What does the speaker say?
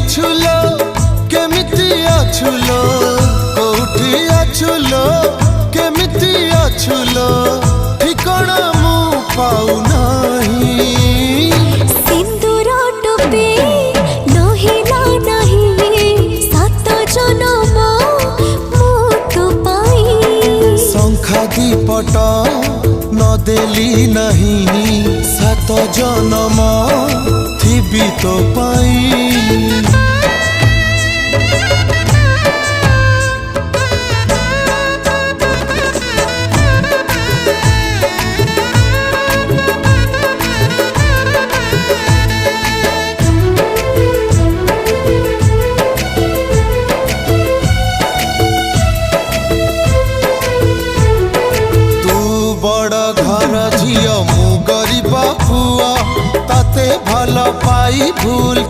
अछुलो केमिति अछुलो कोठी अछुलो केमिति अछुलो ठिकाना मु पाउ नहीं। सिंदूर टोपी नहिला नहीं सात जन्म मु तो पाई। शंखा दीपट न देली नहीं सात जन्म थिबी तो पाई। बड़ घर झियो मु गरीब पुआ ताते भल पाई भूल